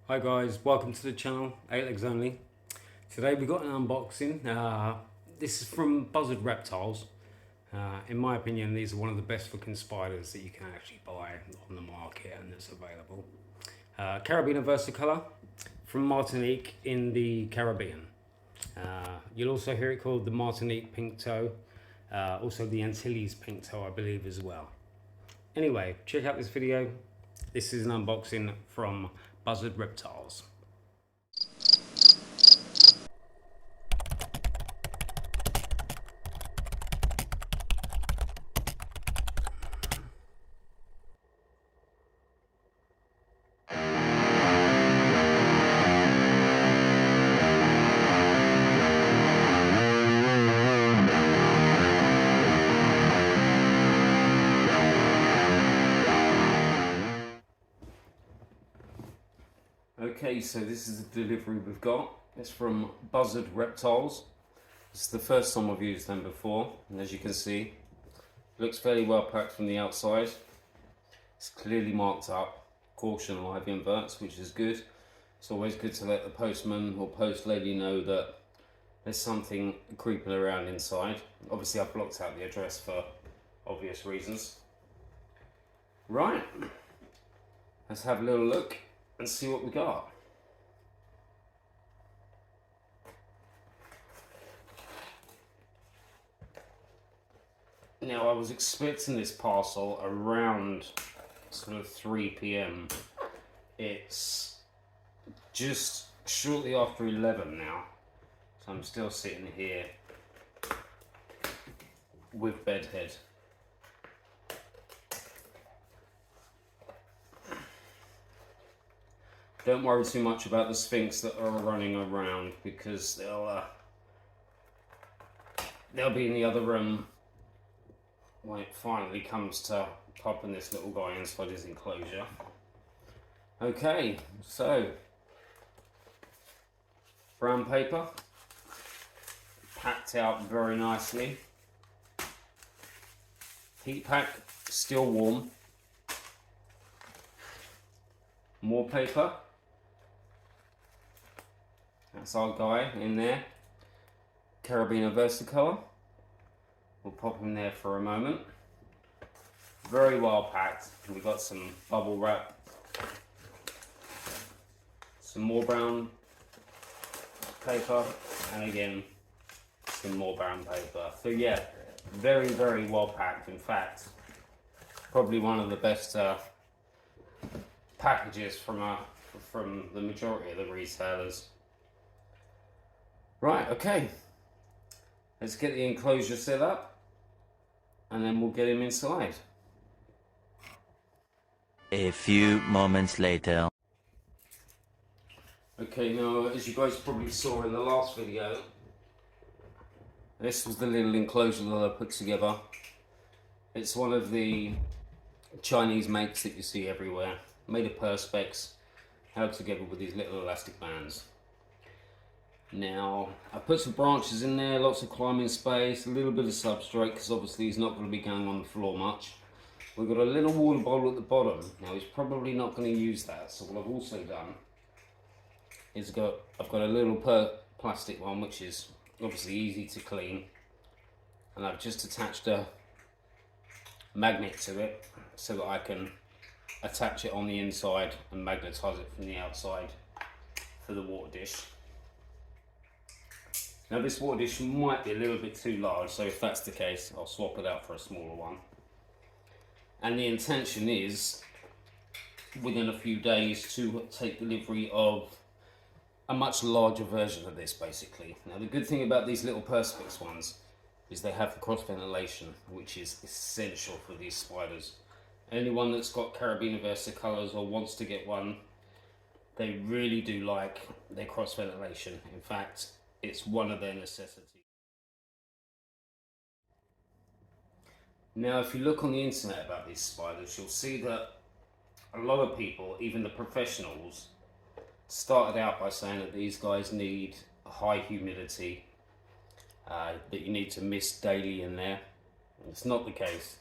Hi guys, welcome to the channel, 8 legs only. Today we got an unboxing. This is from Buzzard Reptiles. In my opinion, these are one of the best looking spiders that you can actually buy on the market and that's available. Caribena Versicolour from Martinique in the Caribbean. You'll also hear it called the Martinique pink toe, also the Antilles pink toe I believe as well. Anyway, check out this video. This is an unboxing from Buzzard Reptiles. Okay, so this is the delivery we've got. It's from Buzzard Reptiles. It's the first time I've used them before, and as you can see, it looks fairly well packed from the outside. It's clearly marked up, caution live inverts, which is good. It's always good to let the postman or post lady know that there's something creeping around inside. Obviously I've blocked out the address for obvious reasons. Right, let's have a little look and see what we got. Now I was expecting this parcel around sort of 3 p.m. It's just shortly after 11 now, so I'm still sitting here with bedhead. Don't worry too much about the Sphinx that are running around because they'll be in the other room when it finally comes to popping this little guy inside his enclosure. Okay, so brown paper, packed out very nicely. Heat pack, still warm. More paper. That's our guy in there. Caribena Versicolour. We'll pop him there for a moment. Very well packed. We've got some bubble wrap. Some more brown paper. And again, some more brown paper. So yeah, very, very well packed. In fact, probably one of the best packages from the majority of the retailers. Right, okay. Let's get the enclosure set up and then we'll get him inside. A few moments later. Okay, now as you guys probably saw in the last video, this was the little enclosure that I put together. It's one of the Chinese makes that you see everywhere, made of perspex, held together with these little elastic bands. Now, I put some branches in there, lots of climbing space, a little bit of substrate, because obviously he's not going to be going on the floor much. We've got a little water bottle at the bottom. Now, he's probably not going to use that, so what I've also done is I've got a little plastic one, which is obviously easy to clean, and I've just attached a magnet to it, so that I can attach it on the inside and magnetize it from the outside for the water dish. Now this water dish might be a little bit too large, so if that's the case, I'll swap it out for a smaller one. And the intention is, within a few days, to take delivery of a much larger version of this, basically. Now the good thing about these little perspex ones is they have the cross ventilation, which is essential for these spiders. Anyone that's got Caribena Versicolours or wants to get one, they really do like their cross ventilation. In fact, it's one of their necessities. Now, if you look on the internet about these spiders, you'll see that a lot of people, even the professionals, started out by saying that these guys need high humidity, that you need to mist daily in there. It's not the case.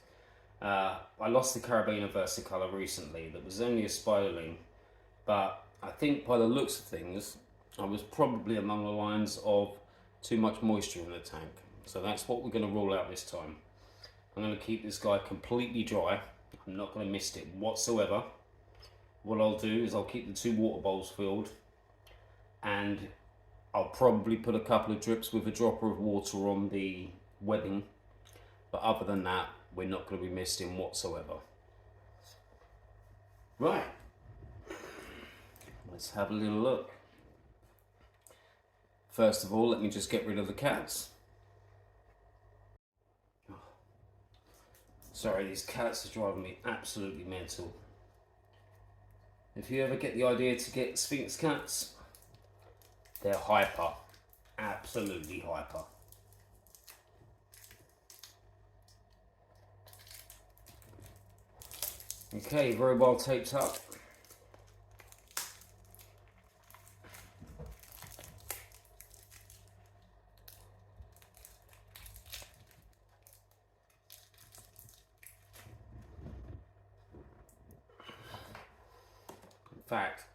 I lost the Caribena Versicolour recently that was only a spiderling, but I think by the looks of things, I was probably along the lines of too much moisture in the tank. So that's what we're going to rule out this time. I'm going to keep this guy completely dry. I'm not going to mist it whatsoever. What I'll do is I'll keep the 2 water bowls filled, and I'll probably put a couple of drips with a dropper of water on the webbing. But other than that, we're not going to be misting whatsoever. Right. Let's have a little look. First of all, let me just get rid of the cats. Sorry, these cats are driving me absolutely mental. If you ever get the idea to get Sphinx cats, they're hyper. Absolutely hyper. Okay, very well taped up. In fact,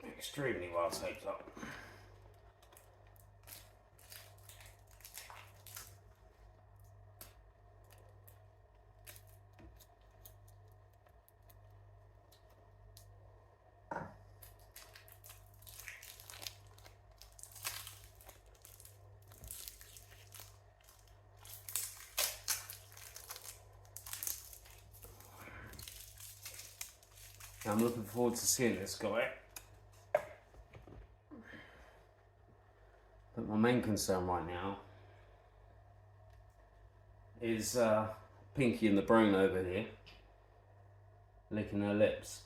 extremely well taped up. I'm looking forward to seeing this guy. But my main concern right now is Pinky and the Brown over here licking her lips.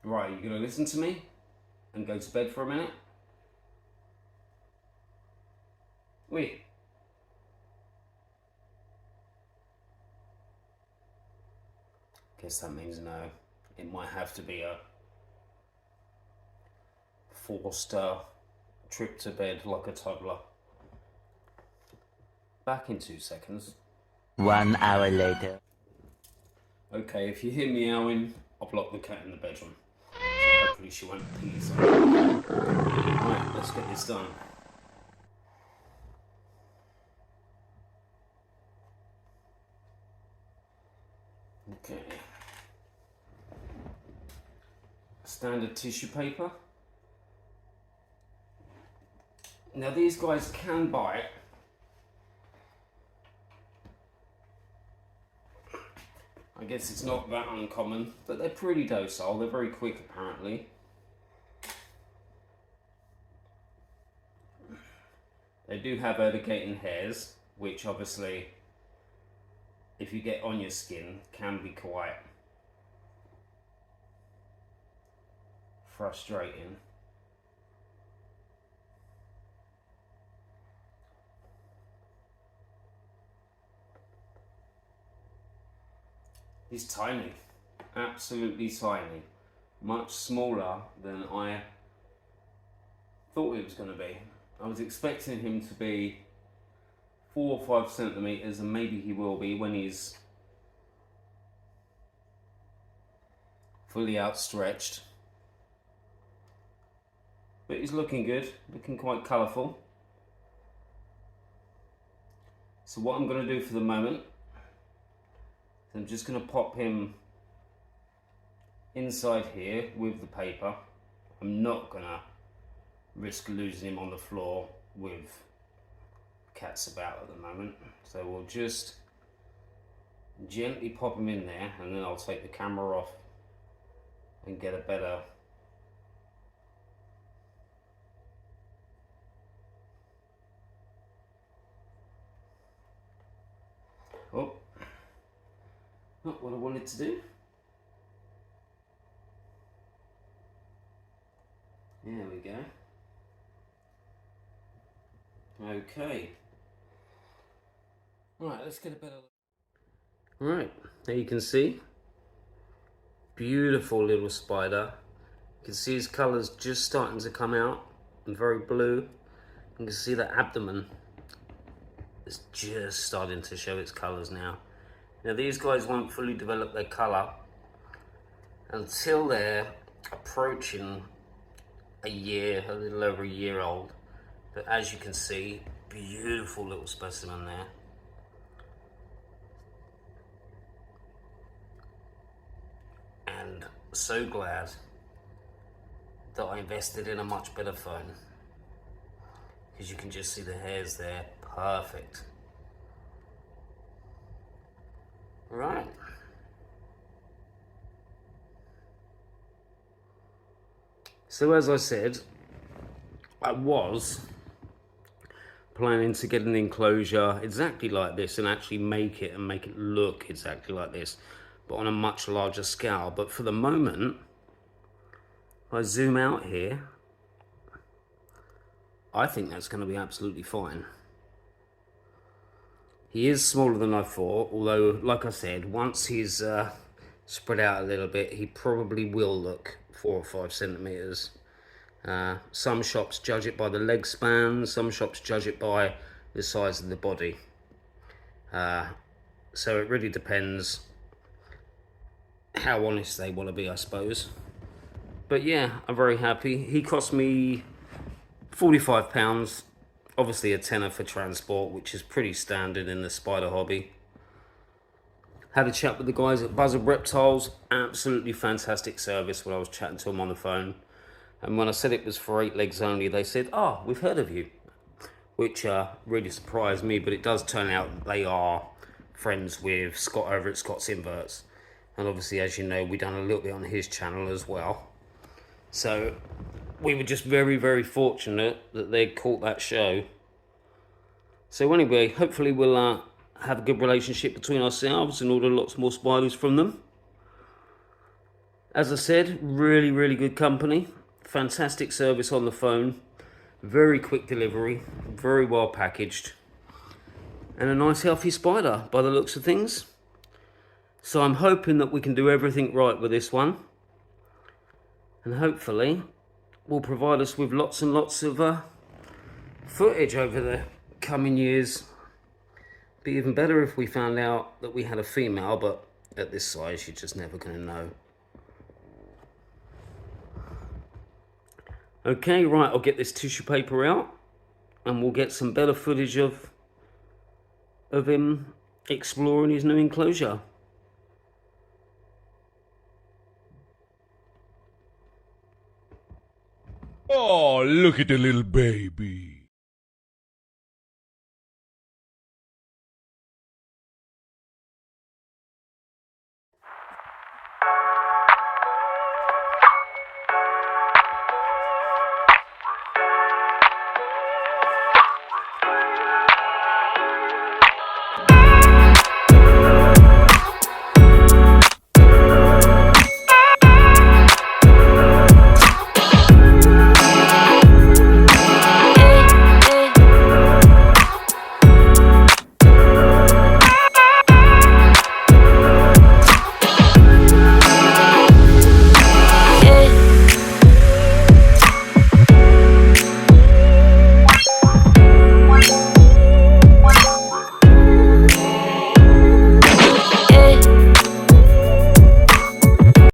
Right, you gonna listen to me and go to bed for a minute? Oui. Guess that means no. It might have to be a forced trip to bed like a toddler. Back in 2 seconds. 1 hour later. Okay, if you hear meowing, I've locked the cat in the bedroom. So hopefully she won't pee something. Right, let's get this done. Okay. Standard tissue paper. Now these guys can bite. I guess it's not that uncommon, but they're pretty docile. They're very quick apparently. They do have eradicating hairs, which obviously, if you get on your skin, can be quite frustrating. He's tiny, absolutely tiny, much smaller than I thought he was going to be. I was expecting him to be 4 or 5 centimeters, and maybe he will be when he's fully outstretched. But he's looking good, looking quite colourful. So what I'm going to do for the moment, I'm just going to pop him inside here with the paper. I'm not going to risk losing him on the floor with cats about at the moment. So we'll just gently pop him in there, and then I'll take the camera off and get a better not what I wanted to do. There we go. Okay. Right, let's get a better look. Right, there you can see. Beautiful little spider. You can see his colours just starting to come out. And very blue. You can see the abdomen is just starting to show its colours now. Now these guys won't fully develop their colour until they're approaching a year, a little over a year old. But as you can see, beautiful little specimen there. And so glad that I invested in a much better phone, because you can just see the hairs there, perfect. Right. So as I said, I was planning to get an enclosure exactly like this and actually make it look exactly like this, but on a much larger scale. But for the moment, if I zoom out here, I think that's going to be absolutely fine. He is smaller than I thought, although, like I said, once he's spread out a little bit, he probably will look 4 or 5 centimeters. Some shops judge it by the leg span, some shops judge it by the size of the body. So it really depends how honest they want to be, I suppose. But yeah, I'm very happy. He cost me £45. Obviously a tenner for transport, which is pretty standard in the spider hobby. Had a chat with the guys at Buzzard Reptiles. Absolutely fantastic service when I was chatting to them on the phone. And when I said it was for 8 legs only, they said, "Oh, we've heard of you." Which really surprised me, but it does turn out they are friends with Scott over at Scott's Inverts. And obviously, as you know, we've done a little bit on his channel as well. So we were just very, very fortunate that they caught that show. So anyway, hopefully we'll have a good relationship between ourselves and order lots more spiders from them. As I said, really, really good company. Fantastic service on the phone. Very quick delivery. Very well packaged. And a nice healthy spider by the looks of things. So I'm hoping that we can do everything right with this one. And hopefully will provide us with lots and lots of footage over the coming years. Be even better if we found out that we had a female, but at this size you're just never going to know. Okay, right, I'll get this tissue paper out and we'll get some better footage of him exploring his new enclosure. Oh, look at the little baby.